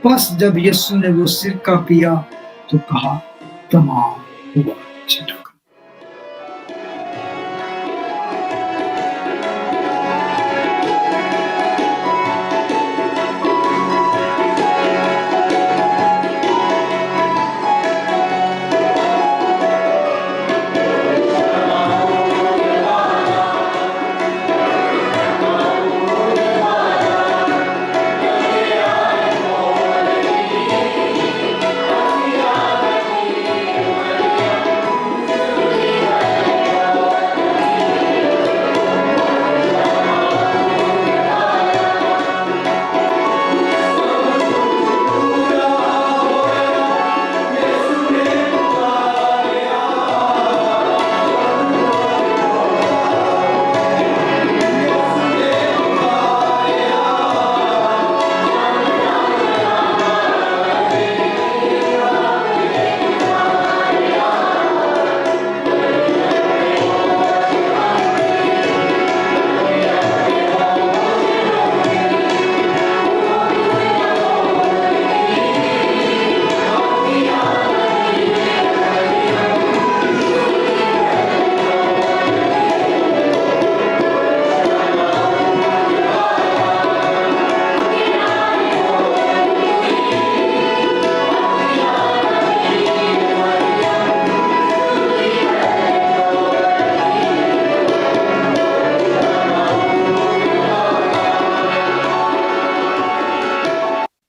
बस जब यीशु ने वो सिरका पिया तो कहा तमाम हुआ छटक।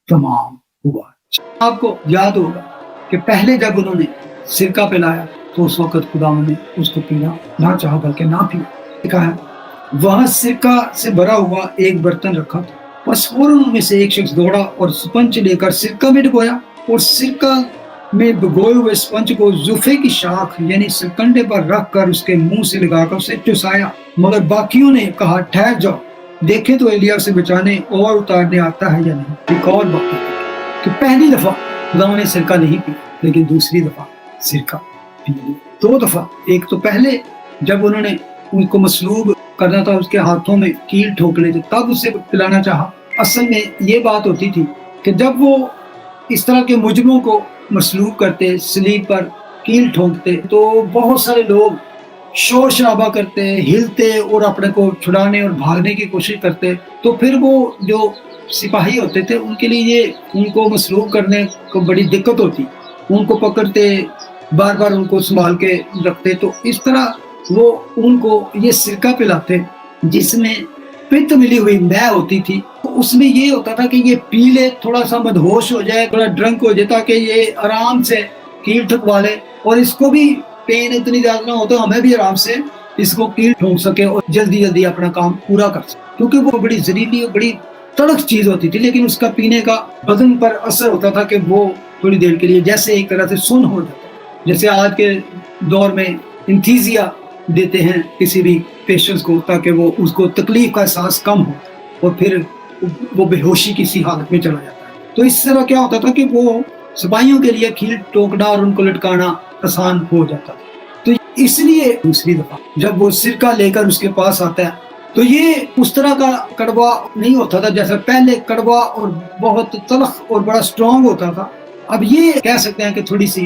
तमाम हुआ। आपको याद होगा कि पहले जब उन्होंने सिरका पिलाया तो उस वक्त खुदावंद ने उसको पीना ना चाहा बल्कि ना पिया। लिखा है वहां सिरका से भरा हुआ एक बर्तन रखा था, बस फौरन उनमें से एक शख्स दौड़ा और स्पंज लेकर सिरका में डुबोया और सिरका में भिगोए हुए स्पंज को जुफे की शाख यानी सरकंडे पर रख कर उसके मुंह से लगाकर उसे चुसाया। मगर बाकियों ने कहा ठहर जाओ, देखें तो एलिया से बचाने और उतारने आता है या नहीं। एक और बात कि पहली दफा खुदा ने सिरका नहीं पी, लेकिन दूसरी दफा सिरका पी लिया। दो दफा, एक तो पहले जब उन्होंने उनको मसलूब करना था, उसके हाथों में कील ठोकने थे, तब उसे पिलाना चाहा। असल में ये बात होती थी कि जब वो इस तरह के मुजरिमों को मसलूब करते, सलीब पर कील ठोकते, तो बहुत सारे लोग शोर शराबा करते, हिलते और अपने को छुड़ाने और भागने की कोशिश करते। तो फिर वो जो सिपाही होते थे उनके लिए ये उनको मसलूब करने को बड़ी दिक्कत होती, उनको पकड़ते, बार बार उनको संभाल के रखते। तो इस तरह वो उनको ये सिरका पिलाते जिसमें पित्त मिली हुई मै होती थी। तो उसमें ये होता था कि ये पी ले, थोड़ा सा मदहोश हो जाए, थोड़ा ड्रंक हो जाए, ताकि ये आराम से कील ठुकवा ले और इसको भी पेन इतनी ज्यादा ना हो तो हमें भी आराम से इसको कील ठोक सके और जल्दी जल्दी अपना काम पूरा कर सके। क्योंकि वो बड़ी जहरीली और बड़ी तड़क चीज होती थी, लेकिन उसका पीने का बदन पर असर होता था कि वो थोड़ी देर के लिए जैसे एक तरह से सुन्न हो जाता। जैसे आज के दौर में इंथीजिया देते हैं किसी भी पेशेंट को ताकि वो उसको तकलीफ का एहसास कम हो और फिर वो बेहोशी किसी हालत में चला जाता है। तो इस तरह क्या होता था कि वो सिपाहियों के लिए कील ठोकना और उनको लटकाना आसान हो जाता था। तो इसलिए दूसरी दफा जब वो सिरका लेकर उसके पास आता है तो ये उस तरह का कड़वा नहीं होता था जैसा पहले कड़वा और बहुत तलख और बड़ा स्ट्रॉन्ग होता था। अब ये कह सकते हैं कि थोड़ी सी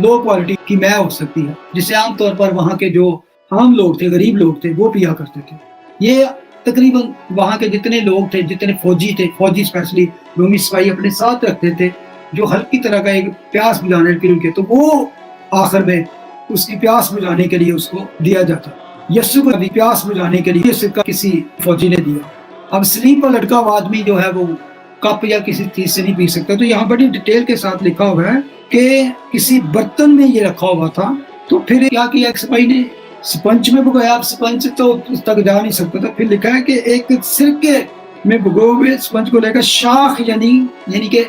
लो क्वालिटी की मै हो सकती है, जिसे आमतौर पर वहाँ के जो आम लोग थे, गरीब लोग थे, वो पिया करते थे। ये तकरीबन वहाँ के जितने लोग थे, जितने फौजी थे, फौजी स्पेशली रोमी सिपाही अपने साथ रखते थे जो हल्की तरह का एक प्यास बुझाने के लिए, तो वो आखिर में उसकी प्यास बुझाने के लिए उसको दिया जाता। यीशु को प्यास बुझाने के लिए सिरका किसी फौजी ने दिया। अब स्लीप पर लटका हुआ आदमी जो है वो कप या किसी चीज से नहीं पी सकता। तो यहाँ बड़ी डिटेल के साथ लिखा हुआ है कि किसी बर्तन में ये रखा हुआ था। तो फिर क्या किया, एक सिपाही ने स्पंज में भिगोया। अब स्पंज तो उस तक जा नहीं सकता था। फिर लिखा है कि एक सिरके में भिगोए हुए स्पंज को लेकर शाख यानी कि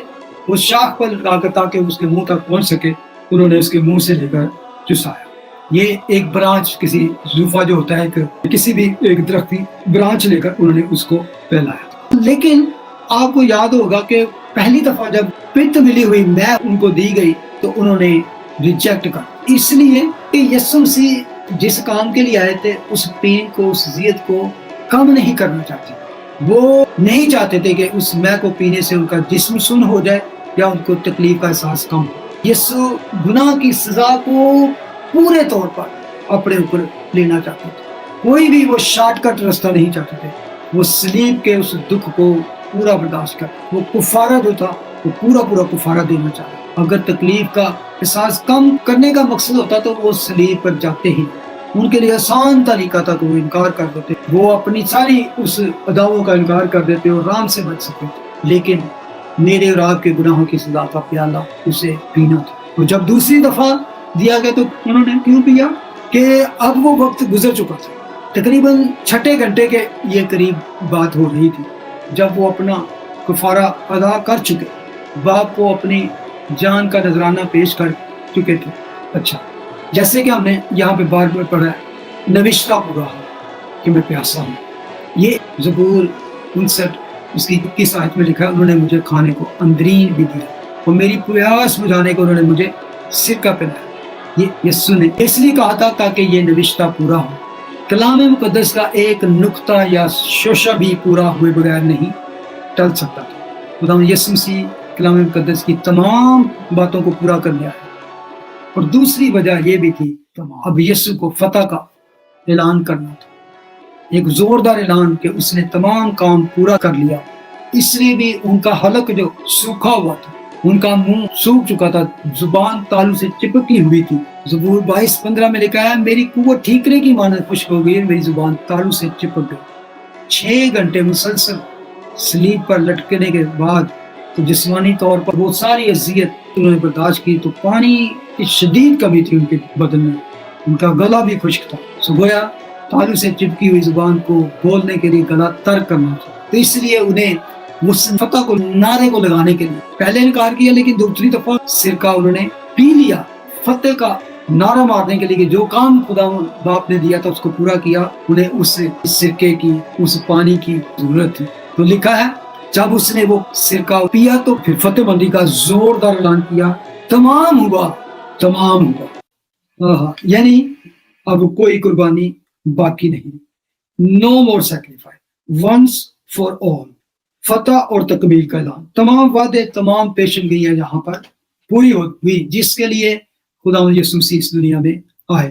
वो शाख पर लगाकर ताकि उसके मुंह तक पहुंच सके, उन्होंने उसके मुंह से लेकर चुसाया। ये एक ब्रांच, किसी जूफा जो होता है, किसी भी एक दरख्त की ब्रांच लेकर उन्होंने उसको फैलाया। लेकिन आपको याद होगा कि पहली दफा जब पित्त मिली हुई मै उनको दी गई तो उन्होंने रिजेक्ट कर, इसलिए कि यीशु मसीह जिस काम के लिए आए थे उस पेन को, उस जियत को कम नहीं करना चाहते। वो नहीं चाहते थे कि उस मै को पीने से उनका जिस्म सुन्न हो जाए یا ان کو تکلیف کا احساس کم ہو۔ یسوع گناہ کی سزا کو پورے طور پر اپنے اوپر لینا چاہتے تھے، کوئی بھی وہ شارٹ کٹ راستہ نہیں چاہتے تھے۔ وہ صلیب کے اس دکھ کو پورا برداشت کر، وہ کفارہ جو تھا وہ پورا کفارہ دینا چاہتا۔ اگر تکلیف کا احساس کم کرنے کا مقصد ہوتا تو وہ صلیب پر جاتے ہی، ان کے لیے آسان طریقہ تھا کہ وہ انکار کر دیتے، وہ اپنی ساری اس اداؤں کا انکار کر دیتے اور آرام سے بچ سکتے تھے۔ لیکن میرے اور آپ کے گناہوں کی سزا کا پیالہ اسے پینا تھا، اور جب دوسری دفعہ دیا گیا تو انہوں نے کیوں پیا؟ کہ اب وہ وقت گزر چکا تھا، تقریباً 6 گھنٹے کے یہ قریب بات ہو رہی تھی جب وہ اپنا کفارہ ادا کر چکے، باپ کو اپنی جان کا نذرانہ پیش کر چکے تھے۔ اچھا، جیسے کہ ہم نے یہاں پہ بار بار پڑھا ہے، نوشتہ پورا ہو کہ میں پیاسا ہوں۔ یہ زبور 59 اس کی 21 آیت میں لکھا ہے، انہوں نے مجھے کھانے کو اندرین بھی دیا اور میری پیاس بجھانے کو انہوں نے مجھے سرکہ پلایا۔ یہ یسوع نے اس لیے کہا تھا تاکہ یہ نوشتہ پورا ہو۔ کلام مقدس کا ایک نقطہ یا شوشہ بھی پورا ہوئے بغیر نہیں ٹل سکتا تھا۔ خدا یسوع مسیح کلام مقدس کی تمام باتوں کو پورا کر لیا ہے، اور دوسری وجہ یہ بھی تھی اب یسوع کو فتح کا اعلان کرنا تھا، ایک زوردار اعلان کہ اس نے تمام کام پورا کر لیا۔ اس لیے بھی ان کا حلق جو سوکھا ہوا تھا، ان کا منہ سوکھ چکا تھا، زبان تالو سے چپکی ہوئی تھی۔ زبور 22:15 میں لکھا ہے، میری قوت ٹھیکرے کی مانند خشک ہو گئی، میری زبان تالو سے چپک گئی۔ 6 گھنٹے مسلسل صلیب پر لٹکنے کے بعد تو جسمانی طور پر وہ ساری اذیت انہوں نے برداشت کی، تو پانی کی شدید کمی تھی ان کے بدن میں، ان کا گلا بھی خشک تھا، سو گویا تالو سے چپکی ہوئی زبان کو بولنے کے لیے گلا تر کرنا تھا۔ تو اس لیے انہیں فتح کو نعرے کو لگانے کے لیے پہلے انکار کیا، لیکن دوسری دفعہ سرکہ انہوں نے پی لیا فتح کا نعرہ مارنے کے لیے کہ جو کام خدا باپ نے دیا تھا اس کو پورا کیا، انہیں اس سرکے کی، اس پانی کی ضرورت تھی۔ تو لکھا ہے جب اس نے وہ سرکہ پیا تو پھر فتح بندی کا زوردار اعلان کیا، تمام ہوا، تمام ہوا۔ یعنی اب کوئی قربانی باقی نہیں، نو مور سیکریفائس، ونس فار آل، فتح اور تکمیل کا اعلان۔ تمام وعدے، تمام پیشن گوئیاں یہاں پر پوری ہوئی جس کے لیے خدا یسوع مسیح اس دنیا میں آئے۔